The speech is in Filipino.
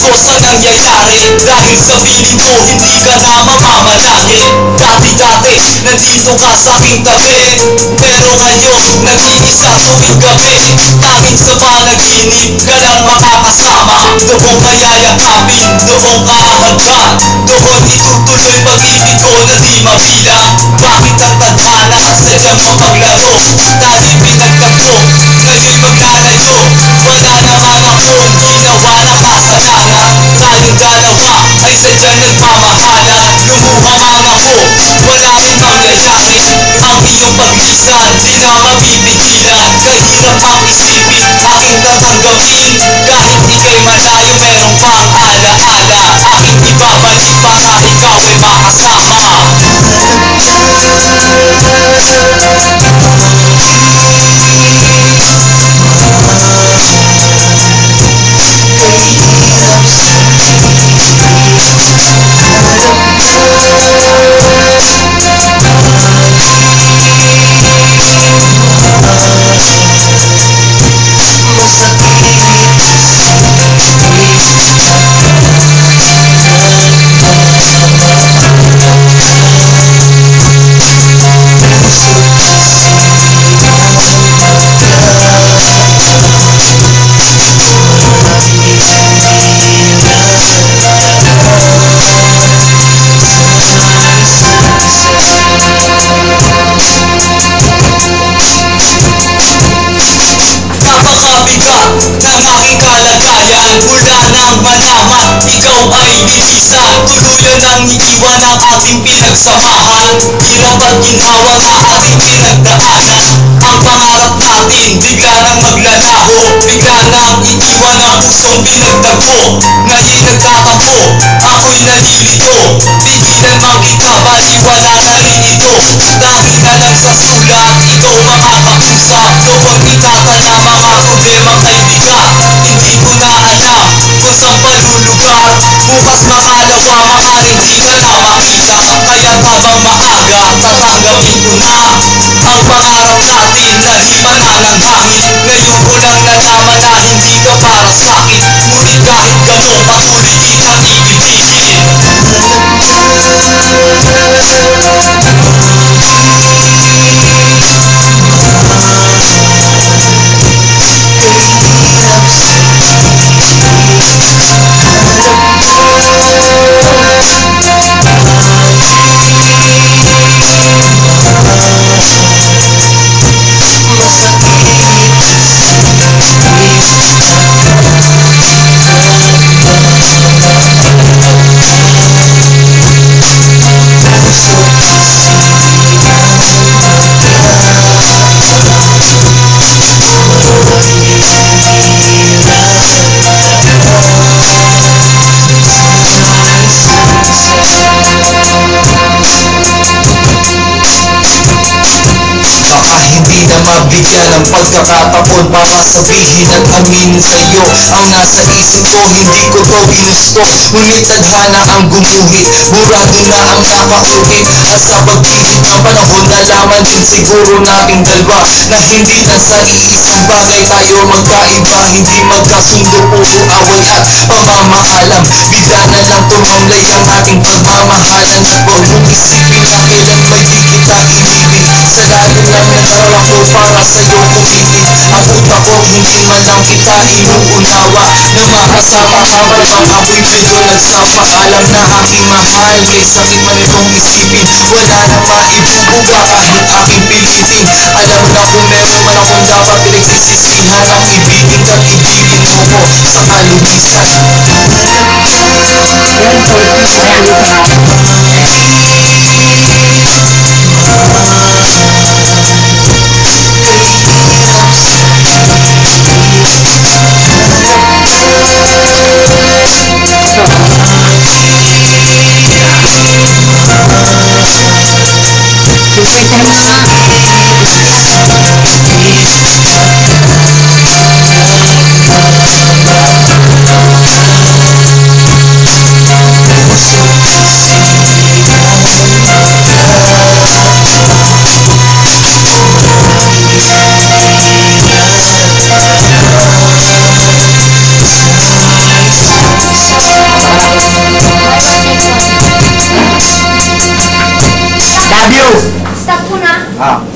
ko sa nangyayari. Dahil sa piling ko hindi ka na mamamalagi. Dati-dati nandito ka sa aking tabi, pero ngayon nag-iisa tuwing gabi. Tanging sa panaginip ka lang makakasama. Doon ka yayakapin, doon ka hahagkan, doon itutuloy pag-ibig ko na di mabilang. Bakit ang tadhana sadyang mapaglaro? Dahil pinagtanggol, ngayon'y maglalayo. Wala naman akong ginawa na kasalanan. Tayong dalawa ay sadyang nagmamahalan. Lumuha man ako, wala rin mangyayari. Ang iyong paglisan, di na mapipigilan. Kahirap ang isipin, aking tatanggapin. Kahit ika'y malayo, merong pang alaala. Aking ibabalik para ikaw ay makasama. Ng aking kalagayan, mula nang malaman ikaw ay lilisan. Tuluyan ang iiwan ang ating pinagsamahan. Hirap at ginhawa na ating pinagdaanan. Ang pangarap natin bigla nang maglalaho. Bigla nang iiwan ang pusong pinagtago. Ngayon nagtatampo, ako'y nalilito. Pigilan man kita, baliwala na rin ito. Dahil na lang sa sulat, ikaw makakausap. Doon itatala mga problemang kaibigan. Hindi ko na alam kung saan palulugar. Bukas makalawa, maaaring di ka na makita. Kaya't habang maaga, tatanggapin ko na ang pangarap natin na hima na ng hangin. Ngayon ko lang nalaman na hindi ka para sa'kin. Ngunit kahit gano'n, patuloy kitang ibibigin. Mabigyan ng pagkakataon para sabihin at aminin sa'yo ang nasa isip ko. Hindi ko to ginusto, ngunit tadhana ang gumuhit. Burado na ang nakaulit. At sa pagpilit ng panahon, nalaman din siguro nating dalawa na hindi na sa iisang bagay tayo magkaiba. Hindi magkasundo, puro away at pamamaalam. Bigla na lang tumamlay ang ating pagmamahalan. At huwag mong isipin na kailan may di kita inibig. Sa lalo lang nagkaroon ko para sa'yo umitig. Ang utak ko hindi man lang kita inuunawa. Na makasama habang ang ako'y medyo nagpapaalam na aking mahal. Kay sakit man itong isipin, wala na maibubuga kahit aking pilitin. Alam na kung meron man akong dapat pinagsisisihan, ang ibigin ka't ibigin mo ko sa kalugisan. Ah.